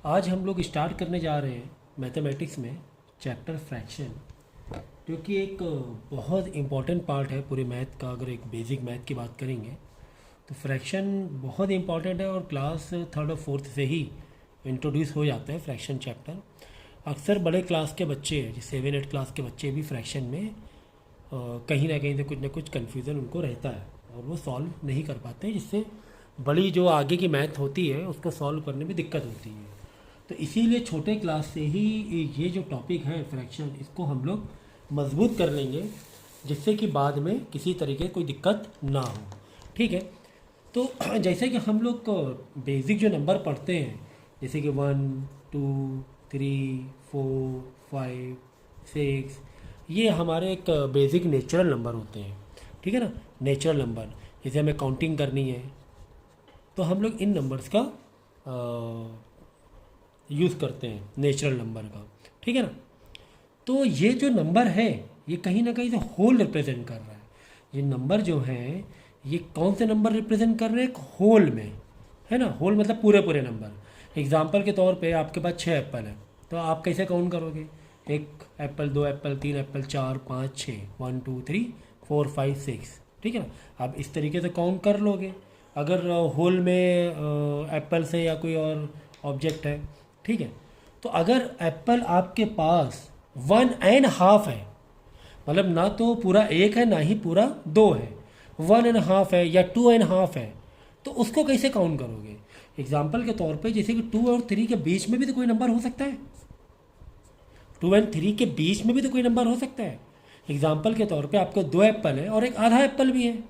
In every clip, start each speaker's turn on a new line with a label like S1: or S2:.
S1: आज हम लोग स्टार्ट करने जा रहे हैं मैथमेटिक्स में चैप्टर फ्रैक्शन, जो कि एक बहुत इम्पॉर्टेंट पार्ट है पूरे मैथ का। अगर एक बेसिक मैथ की बात करेंगे तो फ्रैक्शन बहुत इम्पॉर्टेंट है और क्लास थर्ड और फोर्थ से ही इंट्रोड्यूस हो जाता है फ्रैक्शन चैप्टर। अक्सर बड़े क्लास के बच्चे, जैसे 7-8 क्लास के बच्चे भी फ्रैक्शन में कहीं ना कहीं से कुछ ना कुछ कन्फ्यूज़न उनको रहता है और वो सॉल्व नहीं कर पाते हैं, जिससे बड़ी जो आगे की मैथ होती है उसको सॉल्व करने में दिक्कत होती है। तो इसीलिए छोटे क्लास से ही ये जो टॉपिक है फ्रैक्शन, इसको हम लोग मजबूत कर लेंगे, जिससे कि बाद में किसी तरीके कोई दिक्कत ना हो। ठीक है, तो जैसे कि हम लोग बेसिक जो नंबर पढ़ते हैं, जैसे कि 1 2 3 4 5 6, ये हमारे एक बेसिक नेचुरल नंबर होते हैं। ठीक है ना, नेचुरल नंबर जैसे हमें काउंटिंग करनी है तो हम लोग इन नंबर्स का यूज़ करते हैं, नेचुरल नंबर का। ठीक है ना, तो ये जो नंबर है ये कहीं ना कहीं से होल रिप्रेजेंट कर रहा है। ये नंबर जो है ये कौन से नंबर रिप्रेजेंट कर रहे हैं? एक होल में, है ना। होल मतलब पूरे पूरे नंबर। एग्जाम्पल के तौर पे आपके पास 6 एप्पल है, तो आप कैसे काउंट करोगे? 1 एप्पल, 2 एप्पल, 3 एप्पल, 4 5 6, 1 2 3 4 5 6। ठीक है ना, आप इस तरीके से काउंट कर लोगे अगर होल में एप्पल से या कोई और ऑब्जेक्ट है। ठीक है, तो अगर एप्पल आपके पास 1.5 है, मतलब ना तो पूरा 1 है ना ही पूरा 2 है, 1.5 है या 2.5 है, तो उसको कैसे काउंट करोगे? एग्जाम्पल के तौर पे जैसे कि 2 और 3 के बीच में भी तो कोई नंबर हो सकता है। 2 और 3 के बीच में भी तो कोई नंबर हो सकता है। एग्जाम्पल के तौर पे आपको 2 एप्पल है और एक आधा एप्पल भी है,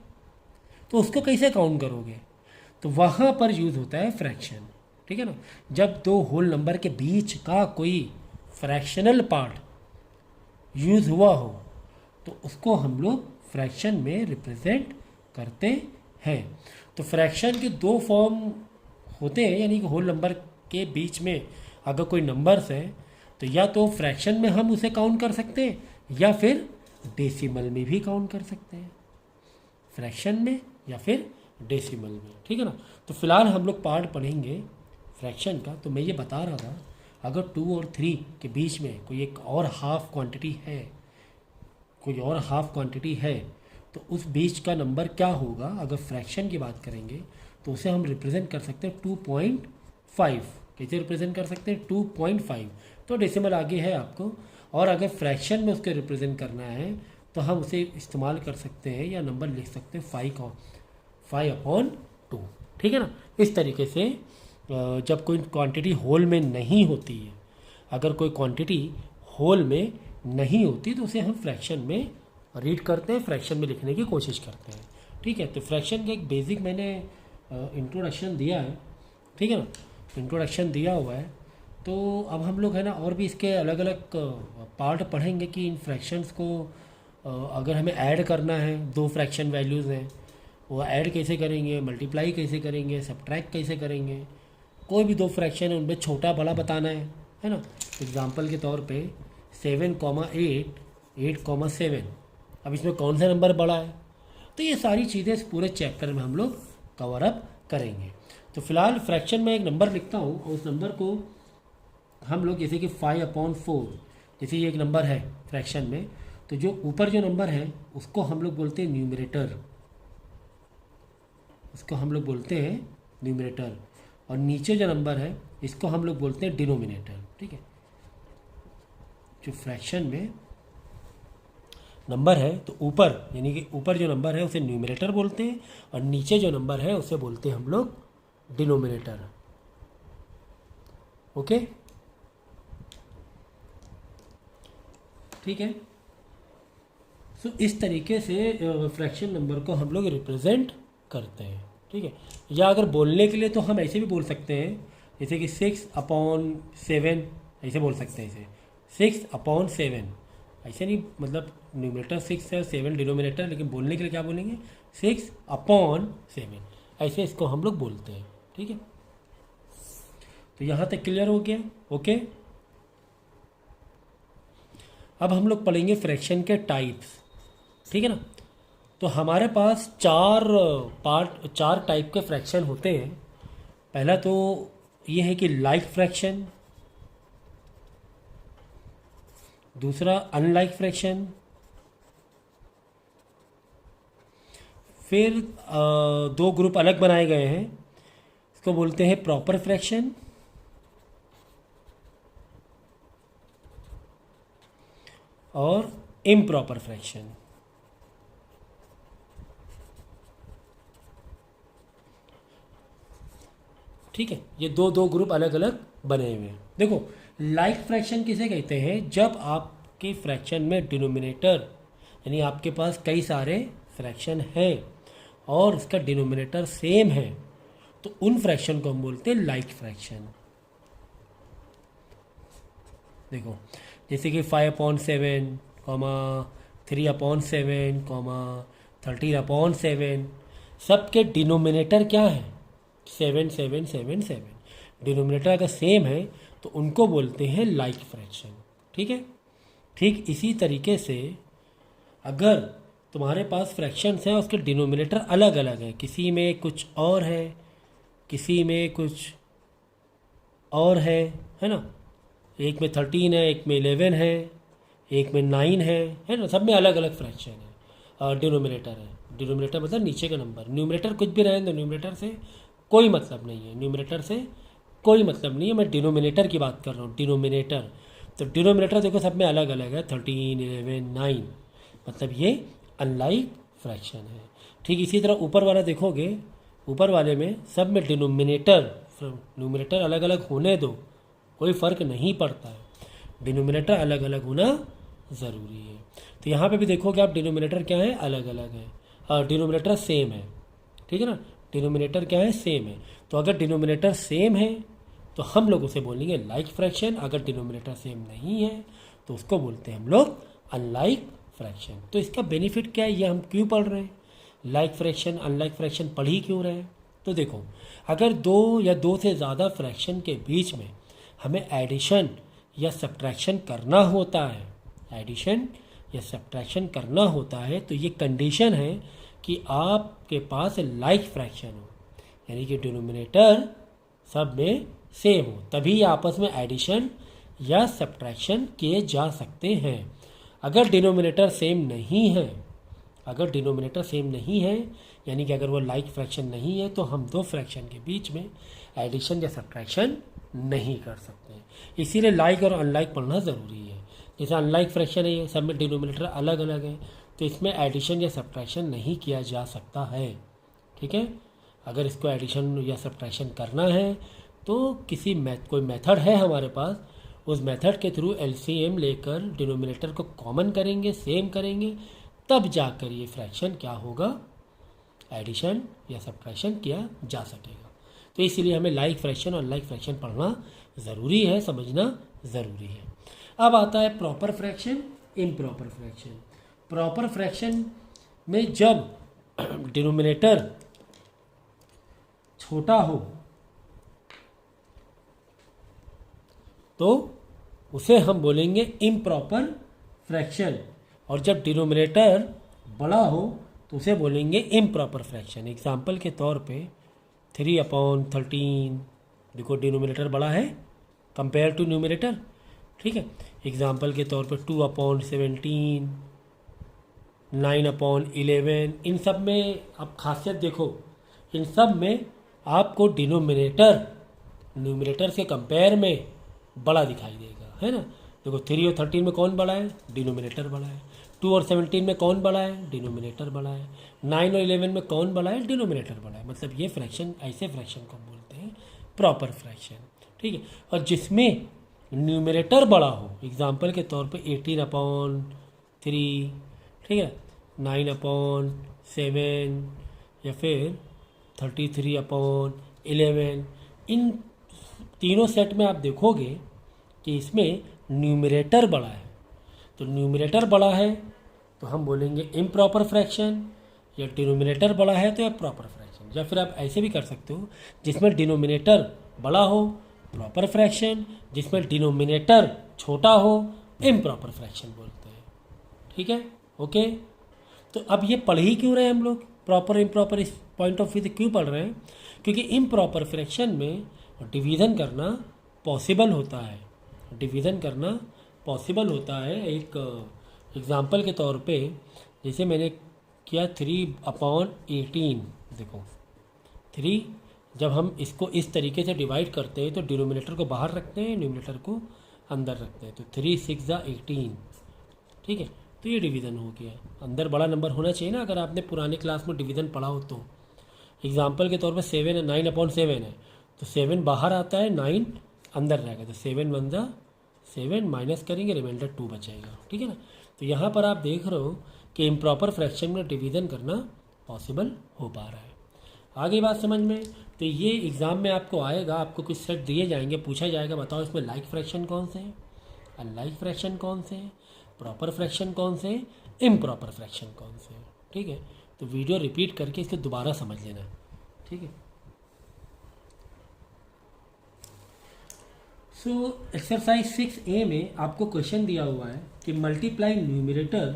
S1: तो उसको कैसे काउंट करोगे? तो वहाँ पर यूज़ होता है फ्रैक्शन। ठीक है ना, जब दो होल नंबर के बीच का कोई फ्रैक्शनल पार्ट यूज़ हुआ हो तो उसको हम लोग फ्रैक्शन में रिप्रेजेंट करते हैं। तो फ्रैक्शन के दो फॉर्म होते हैं, यानी कि होल नंबर के बीच में अगर कोई नंबर्स है तो या तो फ्रैक्शन में हम उसे काउंट कर सकते हैं या फिर डेसिमल में भी काउंट कर सकते हैं, फ्रैक्शन में या फिर डेसिमल में। ठीक है ना, तो फिलहाल हम लोग पार्ट पढ़ेंगे फ्रैक्शन का। तो मैं ये बता रहा था, अगर 2 और 3 के बीच में कोई एक और हाफ क्वांटिटी है, कोई और हाफ क्वांटिटी है, तो उस बीच का नंबर क्या होगा? अगर फ्रैक्शन की बात करेंगे तो उसे हम रिप्रेजेंट कर सकते हैं 2.5। कैसे रिप्रेजेंट कर सकते हैं? 2.5। तो डेसिमल आगे है आपको, और अगर फ्रैक्शन में उसके रिप्रेजेंट करना है तो हम उसे इस्तेमाल कर सकते हैं या नंबर लिख सकते हैं 5/2। ठीक है ना, इस तरीके से जब कोई क्वांटिटी होल में नहीं होती है, अगर कोई क्वांटिटी होल में नहीं होती तो उसे हम फ्रैक्शन में रीड करते हैं, फ्रैक्शन में लिखने की कोशिश करते हैं। ठीक है, तो फ्रैक्शन का एक बेसिक मैंने इंट्रोडक्शन दिया है। ठीक है ना, इंट्रोडक्शन दिया हुआ है। तो अब हम लोग है ना और भी इसके अलग अलग पार्ट पढ़ेंगे कि इन फ्रैक्शंस को अगर हमें ऐड करना है, दो फ्रैक्शन वैल्यूज़ हैं, वो ऐड कैसे करेंगे, मल्टीप्लाई कैसे करेंगे, सब्ट्रैक्ट कैसे करेंगे। कोई भी दो फ्रैक्शन है उनमें छोटा बड़ा बताना है ना। एग्जांपल के तौर पे 7,8, 8,7, अब इसमें कौन सा नंबर बड़ा है? तो ये सारी चीज़ें इस पूरे चैप्टर में हम लोग कवर अप करेंगे। तो फिलहाल फ्रैक्शन में एक नंबर लिखता हूँ और उस नंबर को हम लोग जैसे कि 5/4, जैसे ये एक नंबर है फ्रैक्शन में, तो जो ऊपर जो नंबर है उसको हम लोग बोलते हैं न्यूमरेटर, उसको हम लोग बोलते हैं न्यूमरेटर, और नीचे जो नंबर है इसको हम लोग बोलते हैं डिनोमिनेटर। ठीक है, जो फ्रैक्शन में नंबर है तो ऊपर, यानी कि ऊपर जो नंबर है उसे न्यूमरेटर बोलते हैं और नीचे जो नंबर है उसे बोलते हैं हम लोग डिनोमिनेटर। ओके, ठीक है। सो इस तरीके से फ्रैक्शन नंबर को हम लोग रिप्रेजेंट करते हैं। ठीक है, या अगर बोलने के लिए तो हम ऐसे भी बोल सकते हैं, जैसे कि 6/7, ऐसे बोल सकते हैं इसे 6/7। ऐसे नहीं, मतलब न्यूमरेटर 6 है, 7 डिनोमिनेटर, लेकिन बोलने के लिए क्या बोलेंगे? 6/7, ऐसे इसको हम लोग बोलते हैं। ठीक है, तो यहाँ तक क्लियर हो गया? ओके, अब हम लोग पढ़ेंगे फ्रैक्शन के टाइप्स। ठीक है ना, तो हमारे पास चार टाइप के फ्रैक्शन होते हैं। पहला तो ये है कि लाइक फ्रैक्शन, दूसरा अनलाइक फ्रैक्शन, फिर दो ग्रुप अलग बनाए गए हैं, इसको बोलते हैं प्रॉपर फ्रैक्शन और इम्प्रॉपर फ्रैक्शन। ठीक है, ये दो दो ग्रुप अलग अलग बने हुए हैं। देखो, लाइक फ्रैक्शन किसे कहते हैं? जब आपके फ्रैक्शन में डिनोमिनेटर यानी आपके पास कई सारे फ्रैक्शन हैं और उसका डिनोमिनेटर सेम है, तो उन फ्रैक्शन को हम बोलते हैं लाइक फ्रैक्शन। देखो, जैसे कि 5/7, 3/7, 13/7, सबके डिनोमिनेटर क्या है? 7 7 7 7। डिनोमिनेटर अगर सेम है तो उनको बोलते हैं लाइक फ्रैक्शन। ठीक है, ठीक इसी तरीके से अगर तुम्हारे पास फ्रैक्शंस हैं, उसके डिनोमिनेटर अलग अलग है, किसी में कुछ और है, किसी में कुछ और है ना, एक में 13 है, एक में 11 है, एक में 9 है ना, सब में अलग अलग फ्रैक्शन है और डिनोमिनेटर है। डिनोमिनेटर मतलब नीचे का नंबर, न्यूमरेटर कुछ भी रहे तो न्यूमरेटर से कोई मतलब नहीं है, न्यूमरेटर से कोई मतलब नहीं है, मैं डिनोमिनेटर की बात कर रहा हूँ, डिनोमिनेटर। तो डिनोमिनेटर देखो सब में अलग अलग है, 13, 11, 9, मतलब ये अनलाइक फ्रैक्शन है। ठीक इसी तरह ऊपर वाला देखोगे, ऊपर वाले में सब में न्यूमरेटर अलग अलग होने दो, कोई फ़र्क नहीं पड़ता है, डिनोमिनेटर अलग अलग होना ज़रूरी है। तो यहाँ पे भी देखोगे आप, डिनोमिनेटर क्या है? अलग अलग है और डिनोमिनेटर सेम है। ठीक है ना, डिनोमिनेटर क्या है? सेम है। तो अगर डिनोमिनेटर सेम है तो हम लोग उसे बोलेंगे लाइक फ्रैक्शन, अगर डिनोमिनेटर सेम नहीं है तो उसको बोलते हैं हम लोग अनलाइक फ्रैक्शन। तो इसका बेनिफिट क्या है, ये हम क्यों पढ़ रहे हैं? लाइक फ्रैक्शन अनलाइक फ्रैक्शन पढ़ ही क्यों रहे हैं? तो देखो, अगर दो या दो से ज़्यादा फ्रैक्शन के बीच में हमें एडिशन या सब्ट्रैक्शन करना होता है, एडिशन या सब्ट्रैक्शन करना होता है, तो ये कंडीशन है कि आपके पास लाइक फ्रैक्शन हो, यानी कि डिनोमिनेटर सब में सेम हो, तभी आपस में एडिशन या सब्ट्रैक्शन किए जा सकते हैं। अगर डिनोमिनेटर सेम नहीं है, अगर डिनोमिनेटर सेम नहीं है यानी कि अगर वो लाइक फ्रैक्शन नहीं है, तो हम दो फ्रैक्शन के बीच में एडिशन या सब्ट्रैक्शन नहीं कर सकते। इसीलिए लाइक और अनलाइक पढ़ना ज़रूरी है। जैसे अनलाइक फ्रैक्शन है, ये सब में डिनोमिनेटर अलग अलग है, तो इसमें एडिशन या सब्ट्रैक्शन नहीं किया जा सकता है। ठीक है, अगर इसको एडिशन या सब्ट्रैक्शन करना है तो कोई मेथड है हमारे पास, उस मेथड के थ्रू एलसीएम लेकर डिनोमिनेटर को कॉमन करेंगे, सेम करेंगे, तब जाकर ये फ्रैक्शन क्या होगा? एडिशन या सब्ट्रैक्शन किया जा सकेगा। तो इसीलिए हमें लाइक फ्रैक्शन और अनलाइक फ्रैक्शन पढ़ना ज़रूरी है, समझना ज़रूरी है। अब आता है proper fraction, improper fraction. Proper fraction में जब डिनोमिनेटर छोटा हो तो उसे हम बोलेंगे इम्प्रॉपर फ्रैक्शन, और जब डिनोमिनेटर बड़ा हो तो उसे बोलेंगे इम्प्रॉपर फ्रैक्शन। एग्जाम्पल के तौर पे 3/13, देखो डिनोमिनेटर बड़ा है कंपेयर टू न्यूमरेटर। ठीक है, एग्जाम्पल के तौर पे 2/17, 9/11, इन सब में आप खासियत देखो, इन सब में आपको डिनोमिनेटर न्यूमरेटर से कंपेयर में बड़ा दिखाई देगा, है ना। देखो 3 और 13 में कौन बड़ा है? डिनोमिनेटर बड़ा है। 2 और 17 में कौन बड़ा है? डिनोमिनेटर बड़ा है। 9 और 11 में कौन बड़ा है? डिनोमिनेटर बड़ा है। मतलब ये फ्रैक्शन, ऐसे फ्रैक्शन को बोलते हैं प्रॉपर फ्रैक्शन। ठीक है, और जिसमें न्यूमरेटर बड़ा हो, एग्जाम्पल के तौर पे 18/3, ठीक है, 9/7 या फिर 33/11, इन तीनों सेट में आप देखोगे कि इसमें न्यूमरेटर बड़ा है। तो न्यूमरेटर बड़ा है तो हम बोलेंगे इम्प्रॉपर फ्रैक्शन, या डिनोमिनेटर बड़ा है तो या प्रॉपर फ्रैक्शन। या फिर आप ऐसे भी कर सकते हो, जिसमें डिनोमिनेटर बड़ा हो प्रॉपर फ्रैक्शन, जिसमें डिनोमिनेटर छोटा हो इम्प्रॉपर फ्रैक्शन बोलते हैं। ठीक है, ओके। तो अब ये पढ़ ही क्यों रहे हैं हम लोग? प्रॉपर इम्प्रॉपर इस पॉइंट ऑफ व्यू से क्यों पढ़ रहे हैं? क्योंकि इम्प्रॉपर फ्रैक्शन में और डिवीज़न करना पॉसिबल होता है, डिवीज़न करना पॉसिबल होता है। एक एग्ज़ाम्पल के तौर पे जैसे मैंने किया 3/18, देखो 3, जब हम इसको इस तरीके से डिवाइड करते हैं तो डिनोमिनेटर को बाहर रखते हैं, न्यूमिनेटर को अंदर रखते हैं, तो 3 6 18, ठीक है। तो ये डिवीज़न हो गया। अंदर बड़ा नंबर होना चाहिए ना, अगर आपने पुराने क्लास में डिवीज़न पढ़ा हो तो। एग्जाम्पल के तौर पर 7 है, 9/7 है, तो 7 बाहर आता है, 9 अंदर रहेगा, तो 7 1 जा 7, माइनस करेंगे, रिमाइंडर 2 बचेगा, ठीक है ना। तो यहाँ पर आप देख रहे हो कि इम्प्रॉपर फ्रैक्शन में डिवीज़न करना पॉसिबल हो पा रहा है। आगे बात समझ में। तो ये एग्ज़ाम में आपको आएगा, आपको कुछ सेट दिए जाएंगे, पूछा जाएगा बताओ इसमें लाइक फ्रैक्शन कौन से हैं, अनलाइक फ्रैक्शन कौन से हैं, प्रॉपर फ्रैक्शन कौन से हैं, इम्प्रॉपर फ्रैक्शन कौन से हैं, ठीक है। तो वीडियो रिपीट करके इसको दोबारा समझ लेना, ठीक है। सो एक्सरसाइज 6A में आपको क्वेश्चन दिया हुआ है कि multiply numerator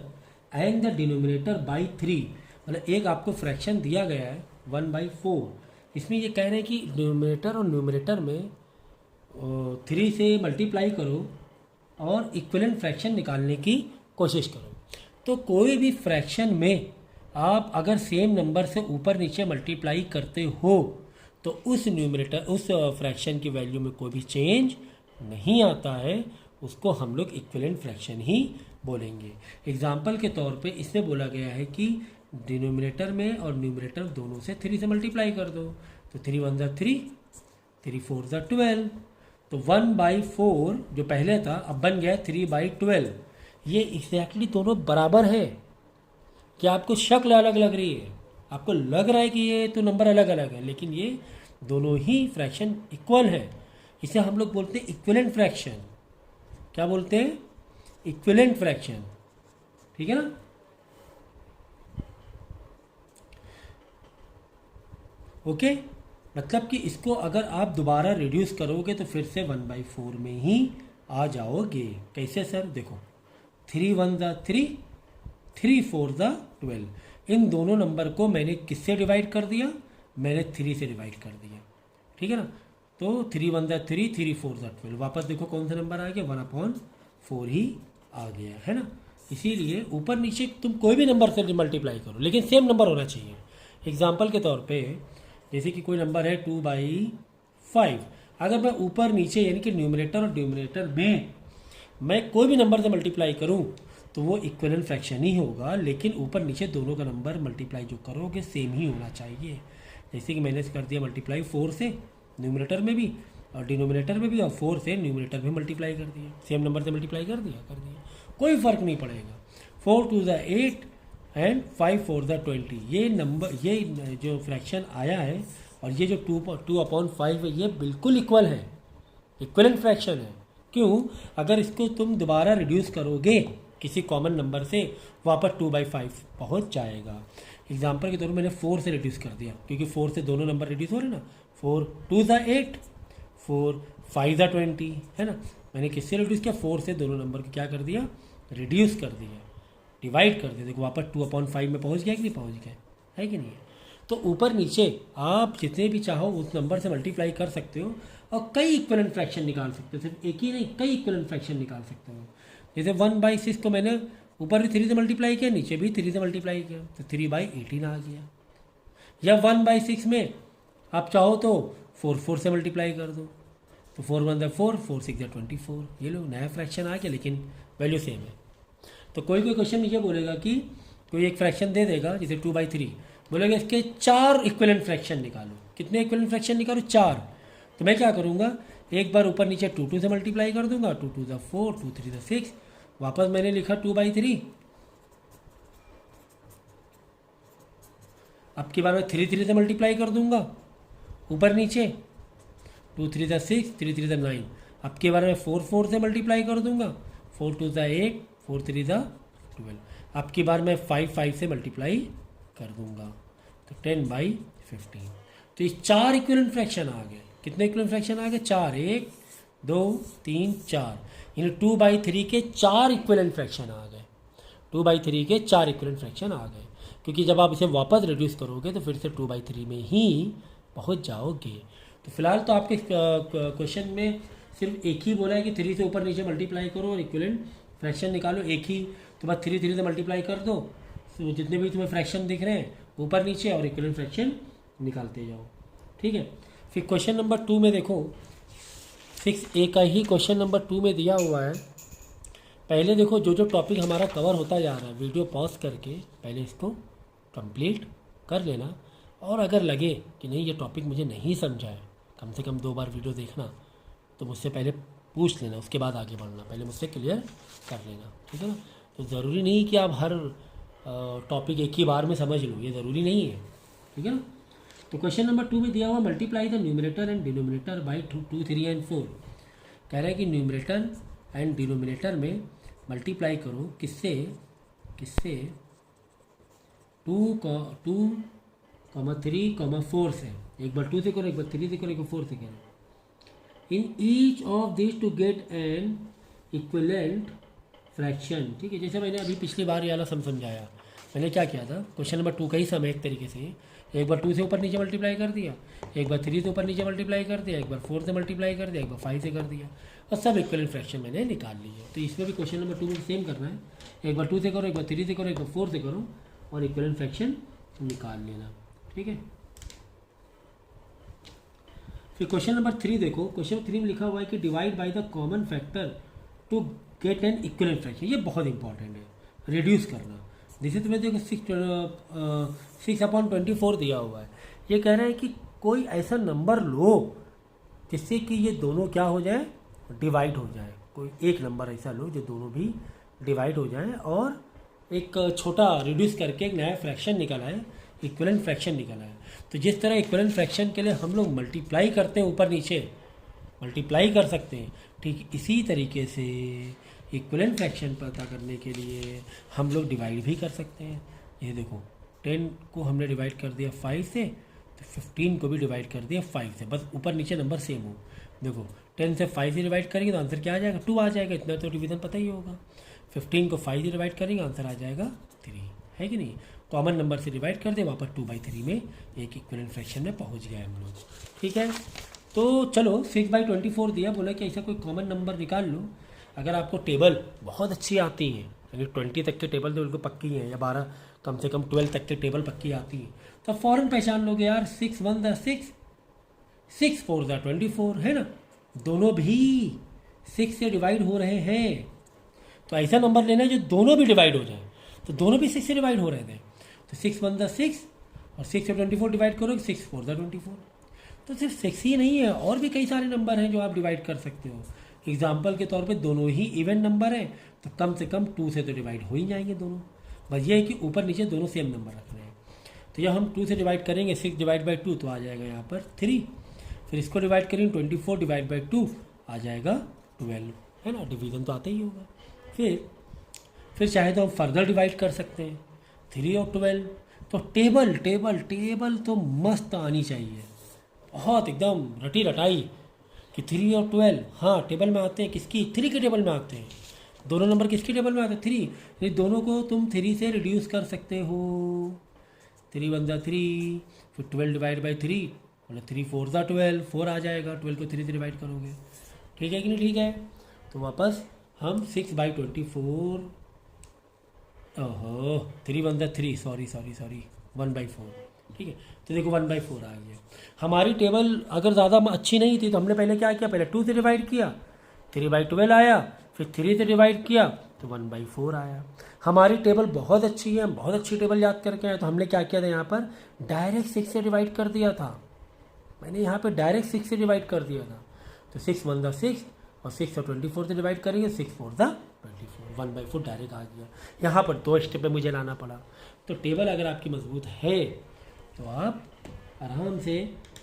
S1: and the denominator by 3, मतलब एक आपको फ्रैक्शन दिया गया है 1/4। इसमें ये कह रहे हैं कि डिनोमिनेटर और न्यूमिनेटर में 3 से मल्टीप्लाई करो और इक्विवेलेंट फ्रैक्शन निकालने की कोशिश करो। तो कोई भी फ्रैक्शन में आप अगर सेम नंबर से ऊपर नीचे मल्टीप्लाई करते हो तो उस न्यूमिनेटर उस फ्रैक्शन की वैल्यू में कोई भी चेंज नहीं आता है, उसको हम लोग इक्विवेलेंट फ्रैक्शन ही बोलेंगे। एग्जाम्पल के तौर पे इसमें बोला गया है कि डिनोमिनेटर में और न्यूमिनेटर दोनों से 3 से मल्टीप्लाई कर दो, तो 3 1 जा 3, 3 4 जा 12, तो 1/4 जो पहले था अब बन गया 3/12। ये एग्जैक्टली दोनों बराबर है। क्या आपको शक्ल अलग लग रही है, आपको लग रहा है कि ये तो नंबर अलग अलग है, लेकिन ये दोनों ही फ्रैक्शन इक्वल है। इसे हम लोग बोलते हैं इक्विवेलेंट फ्रैक्शन। क्या बोलते हैं? इक्विवेलेंट फ्रैक्शन, ठीक है ना। ओके, मतलब कि इसको अगर आप दोबारा रिड्यूस करोगे तो फिर से 1/4 में ही आ जाओगे। कैसे सर? देखो 3 1 जा 3, 3 4 जा 12, इन दोनों नंबर को मैंने किससे डिवाइड कर दिया? मैंने 3 से डिवाइड कर दिया, ठीक है ना। तो 3 1 जा 3, 3 4 जा 12, वापस देखो कौन सा नंबर आ गया? 1/4 ही आ गया, है ना। इसीलिए ऊपर नीचे तुम कोई भी नंबर से मल्टीप्लाई करो, लेकिन सेम नंबर होना चाहिए। एग्जाम्पल के तौर पे जैसे कि कोई नंबर है 2/5, अगर मैं ऊपर नीचे यानी कि न्यूमरेटर और डिनोमिनेटर में मैं कोई भी नंबर से मल्टीप्लाई करूं तो वो इक्विवेलेंट फ्रैक्शन ही होगा, लेकिन ऊपर नीचे दोनों का नंबर मल्टीप्लाई जो करोगे सेम ही होना चाहिए। जैसे कि मैंने कर दिया मल्टीप्लाई 4 से न्यूमरेटर में भी और डिनोमिनेटर में भी, और 4 से न्यूमरेटर में मल्टीप्लाई कर दिया, सेम नंबर से मल्टीप्लाई कर दिया, कोई फ़र्क नहीं पड़ेगा। 4 2 जा 8 एंड 5 4 जा 20, ये नंबर, ये जो फ्रैक्शन आया है और ये जो 2/5 है, ये बिल्कुल इक्वल है, इक्विवेलेंट फ्रैक्शन है। क्यों? अगर इसको तुम दोबारा रिड्यूस करोगे किसी कॉमन नंबर से, वापस 2/5 पहुंच जाएगा। एग्जाम्पल के तौर पर मैंने 4 से रिड्यूस कर दिया, क्योंकि 4 से दोनों नंबर रिड्यूस हो रहे ना, 4 2 जा 8, 4 5 जा 20, है ना। मैंने किससे रिड्यूस किया? 4 से दोनों नंबर को क्या कर दिया? रिड्यूस कर दिया, डिवाइड कर दिया। देखो वापस 2/5 में पहुंच गया कि नहीं पहुंच गया, है कि नहीं। तो ऊपर नीचे आप जितने भी चाहो उस नंबर से मल्टीप्लाई कर सकते हो और कई इक्विवेलेंट फ्रैक्शन निकाल सकते हो, सिर्फ एक ही नहीं, कई इक्विवेलेंट फ्रैक्शन निकाल सकते हो। जैसे 1/6 को मैंने ऊपर भी 3 से मल्टीप्लाई किया, नीचे भी 3 से मल्टीप्लाई किया, तो 3/18 आ गया। या 1/6 में आप चाहो तो 4 से मल्टीप्लाई कर दो, तो 4 1 जा 4, 4 6 जा 24, ये लो नया फ्रैक्शन आ गया, लेकिन वैल्यू सेम है। तो कोई क्वेश्चन नीचे बोलेगा कि कोई एक फ्रैक्शन दे देगा, जैसे 2/3, बोलेगा इसके 4 इक्विवेलेंट फ्रैक्शन निकालो। कितने इक्विवेलेंट फ्रैक्शन निकालो? 4। तो मैं क्या करूँगा, एक बार ऊपर नीचे 2 से मल्टीप्लाई कर दूंगा, 2 2 जा 4, 2 3 जा 6, वापस मैंने लिखा 2/3। अब की बार मैं 3 से मल्टीप्लाई कर दूंगा ऊपर नीचे, 2 3 जा 6, 3 3 जा 9। अब की बार मैं 4 से मल्टीप्लाई कर दूंगा, 4 2 जा 8, 4 3 जा 12। अब की बार मैं 5 से मल्टीप्लाई कर दूंगा, तो 10/15। तो ये 4 इक्विवेलेंट फ्रैक्शन आ गए। कितने इक्विवेलेंट फ्रैक्शन आ गए? 4, 1 2 3 4, यानी 2/3 के 4 इक्विवेलेंट फ्रैक्शन आ गए। 2/3 के 4 इक्विवेलेंट फ्रैक्शन आ गए, क्योंकि जब आप इसे वापस रिड्यूस करोगे तो फिर से 2/3 में ही पहुंच जाओगे। तो फिलहाल तो आपके क्वेश्चन में सिर्फ एक ही बोला है कि 3 से ऊपर नीचे मल्टीप्लाई करो और इक्विवेलेंट फ्रैक्शन निकालो, एक ही। तो बस 3 से मल्टीप्लाई कर दो, तो जितने भी तुम्हें फ्रैक्शन दिख रहे हैं ऊपर नीचे, और इक्विवेलेंट फ्रैक्शन निकालते जाओ। ठीक है। फिर क्वेश्चन नंबर 2 में देखो, 6A का ही क्वेश्चन नंबर 2 में दिया हुआ है। पहले देखो जो जो टॉपिक हमारा कवर होता जा रहा है, वीडियो पॉज करके पहले इसको कंप्लीट कर लेना, और अगर लगे कि नहीं ये टॉपिक मुझे नहीं समझा है, कम से कम 2 बार वीडियो देखना, तो मुझसे पहले पूछ लेना, उसके बाद आगे बढ़ना, पहले मुझसे क्लियर कर लेना। ठीक है ना। तो ज़रूरी नहीं कि आप हर टॉपिक एक ही बार में समझ लो, ये ज़रूरी नहीं है। ठीक है ना। तो क्वेश्चन नंबर 2 में दिया हुआ multiply the numerator and denominator by 2, 3 and 4। कह रहा है कि न्यूमरेटर एंड डिनोमिनेटर में मल्टीप्लाई करो, किससे 2, 3, 4 से। एक बार 2 से करो, एक बार 3 से करो, एक बार 4 से करो। In each of this to get an equivalent fraction. ठीक है। जैसे मैंने अभी पिछली बार ये वाला समझाया, मैंने क्या किया था, क्वेश्चन नंबर 2 का ही समय एक तरीके से, एक बार 2 से ऊपर नीचे मल्टीप्लाई कर दिया, एक बार 3 से ऊपर नीचे मल्टीप्लाई कर दिया, एक बार 4 से मल्टीप्लाई कर दिया, एक बार 5 से कर दिया, और सब इक्विवेलेंट फ्रैक्शन मैंने निकाल लिया। तो इसमें भी क्वेश्चन नंबर 2 में सेम करना है, एक बार 2 से करो, एक बार 3 से करो, एक बार 4 से करो, और इक्विवेलेंट फ्रैक्शन निकाल लेना। ठीक है। फिर क्वेश्चन नंबर 3 देखो, क्वेश्चन 3 में लिखा हुआ है कि divide by the common factor to get an equivalent fraction. ये बहुत इंपॉर्टेंट है, रिड्यूस करना। जैसे तुम्हें देखो 6/24 दिया हुआ है। ये कह रहा है कि कोई ऐसा नंबर लो जिससे कि ये दोनों क्या हो जाए, डिवाइड हो जाए। कोई एक नंबर ऐसा लो जो दोनों भी डिवाइड हो जाए, और एक छोटा रिड्यूस करके एक नया फ्रैक्शन निकला है, इक्विवेलेंट फ्रैक्शन निकला है। तो जिस तरह इक्विवेलेंट फ्रैक्शन के लिए हम लोग मल्टीप्लाई करते हैं, ऊपर नीचे मल्टीप्लाई कर सकते हैं, ठीक इसी तरीके से इक्विवेलेंट फ्रैक्शन पता करने के लिए हम लोग डिवाइड भी कर सकते हैं। ये देखो 10 को हमने डिवाइड कर दिया 5 से, तो 15 को भी डिवाइड कर दिया 5 से, बस ऊपर नीचे नंबर सेम हो। देखो 10 से 5 से डिवाइड करेंगे तो आंसर क्या आ जाएगा, 2 आ जाएगा। इतना तो डिवीजन पता ही होगा। 15 को 5 से डिवाइड करेंगे, आंसर आ जाएगा 3, है कि नहीं। कॉमन नंबर से डिवाइड कर दे, वहाँ पर 2/3 में एक इक्विवेलेंट फ्रैक्शन में पहुँच गए हम लोग। ठीक है। तो चलो 6/24 दिया, बोला कि ऐसा कोई कॉमन नंबर निकाल लो। अगर आपको टेबल बहुत अच्छी आती है, यानी 20 तक के टेबल तो बिल्कुल पक्की है, या 12 कम से कम 12 तक के टेबल पक्की आती है, तो फ़ौरन पहचान लोगे यार, 6 1 6, 6 4 24, है ना। दोनों भी 6 से डिवाइड हो रहे हैं, तो ऐसा नंबर लेना है जो दोनों भी डिवाइड हो जाए। तो दोनों भी 6 से डिवाइड हो रहे थे, तो 6 1 6 और 6 से 24 डिवाइड करो, 6 4 24। तो सिर्फ 6 ही नहीं है, और भी कई सारे नंबर हैं जो आप डिवाइड कर सकते हो। एग्जाम्पल के तौर पे दोनों ही इवन नंबर हैं, तो कम से कम 2 से तो डिवाइड हो ही जाएंगे दोनों। बस ये है कि ऊपर नीचे दोनों सेम नंबर रखने हैं। तो यह हम 2 से डिवाइड करेंगे, 6 डिवाइड बाई 2 तो आ जाएगा यहाँ पर 3। फिर इसको डिवाइड करेंगे 24 डिवाइड बाई 2 आ जाएगा 12, है ना। डिवीज़न तो आता ही होगा। फिर चाहे तो हम फर्दर डिवाइड कर सकते हैं 3 और 12। तो टेबल टेबल टेबल तो मस्त आनी चाहिए, बहुत एकदम रटी रटाई, कि 3 और 12 हाँ टेबल में आते हैं। किसकी, 3 के टेबल में आते हैं। दोनों नंबर किसके टेबल में आते हैं, 3। ये दोनों को तुम 3 से रिड्यूस कर सकते हो। 3 1 3, फिर 12 डिवाइड बाई 3, मतलब 3 4 12, 4 आ जाएगा। 12 को 3 से डिवाइड करोगे, ठीक है कि नहीं, ठीक है। तो वापस हम 6/24, ओहो 3 1 3, सॉरी 1/4, ठीक है। तो देखो 1/4 आ गया। हमारी टेबल अगर ज़्यादा अच्छी नहीं थी तो हमने पहले क्या किया, पहले 2 से डिवाइड किया, 3/12 आया, फिर 3 से डिवाइड किया तो 1/4 आया। हमारी टेबल बहुत अच्छी है, हम बहुत अच्छी टेबल याद करके आए, तो हमने क्या किया था, यहाँ पर डायरेक्ट 6 से डिवाइड कर दिया था। मैंने यहाँ पर डायरेक्ट 6 से डिवाइड कर दिया था। तो 6 1 6 और 6 और 24 से डिवाइड करेंगे, 6 4 24, 1/4 डायरेक्ट आ गया। यहाँ पर 2 स्टेप में मुझे लाना पड़ा। तो टेबल अगर आपकी मजबूत है तो आप आराम से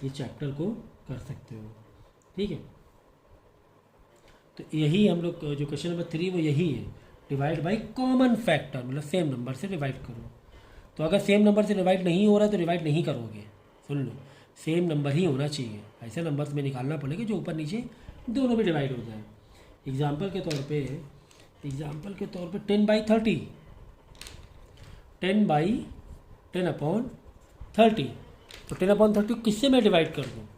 S1: ये चैप्टर को कर सकते हो, ठीक है। तो यही हम लोग जो क्वेश्चन नंबर 3 वो यही है, डिवाइड बाय कॉमन फैक्टर, मतलब सेम नंबर से डिवाइड करो। तो अगर सेम नंबर से डिवाइड नहीं हो रहा तो डिवाइड नहीं करोगे, सुन लो, सेम नंबर ही होना चाहिए। ऐसे नंबर में निकालना पड़ेगा जो ऊपर नीचे दोनों भी डिवाइड हो जाए। एग्जाम्पल के तौर पे 10/30, 10/10/30। तो 10/30 किससे मैं डिवाइड कर दूँ,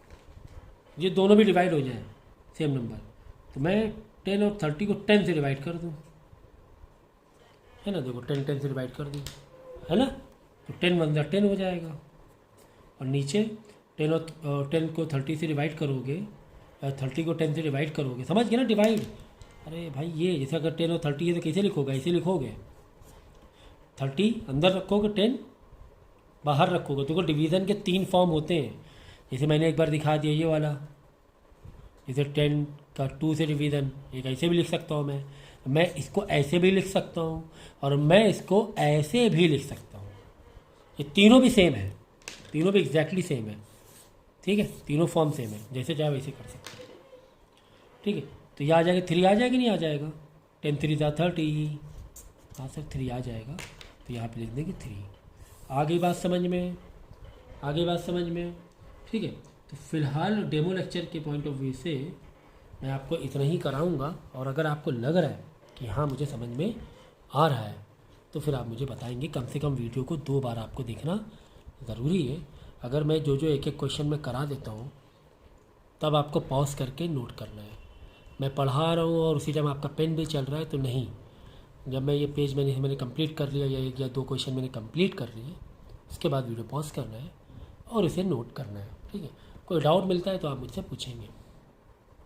S1: ये दोनों भी डिवाइड हो जाए सेम नंबर, तो मैं 10 और 30 को 10 से डिवाइड कर दूँ, है ना। देखो 10 से डिवाइड कर दूँ, है ना, तो 10 वन 10 हो जाएगा। और नीचे 10 और 10 को 30 से डिवाइड करोगे, 30 को 10 से डिवाइड करोगे, समझ गए ना डिवाइड। अरे भाई ये जैसे अगर 10 और 30 है तो कैसे लिखोगे, ऐसे लिखोगे, 30 अंदर रखोगे, 10 बाहर रखोगे। देखो डिवीज़न के 3 फॉर्म होते हैं, जैसे मैंने एक बार दिखा दिया ये वाला, जैसे 10 का 2 से डिवीज़न, एक ऐसे भी लिख सकता हूँ मैं इसको ऐसे भी लिख सकता हूँ और मैं इसको ऐसे भी लिख सकता हूँ। ये तीनों भी सेम है, तीनों भी एग्जैक्टली सेम है, ठीक है, तीनों फॉर्म सेम है, जैसे चाहे वैसे कर सकते हैं, ठीक है। तो ये आ जाएगा 3 आ जाएगा, नहीं आ जाएगा, 10 3 30, हाँ सर 3 आ जाएगा, तो यहाँ पे लिख देंगे 3। आ गई बात समझ में, आ गई बात समझ में, ठीक है। तो फिलहाल डेमो लेक्चर के पॉइंट ऑफ व्यू से मैं आपको इतना ही कराऊंगा, और अगर आपको लग रहा है कि हाँ मुझे समझ में आ रहा है तो फिर आप मुझे बताएंगे। कम से कम वीडियो को 2 बार आपको देखना ज़रूरी है। अगर मैं जो एक एक क्वेश्चन में करा देता हूँ तब आपको पॉज करके नोट करना है। मैं पढ़ा रहा हूँ और उसी टाइम आपका पेन भी चल रहा है तो नहीं, जब मैं ये पेज मैंने कंप्लीट कर लिया या 1 या 2 क्वेश्चन मैंने कंप्लीट कर लिए, उसके बाद वीडियो पॉज करना है और इसे नोट करना है, ठीक है। कोई डाउट मिलता है तो आप मुझसे पूछेंगे।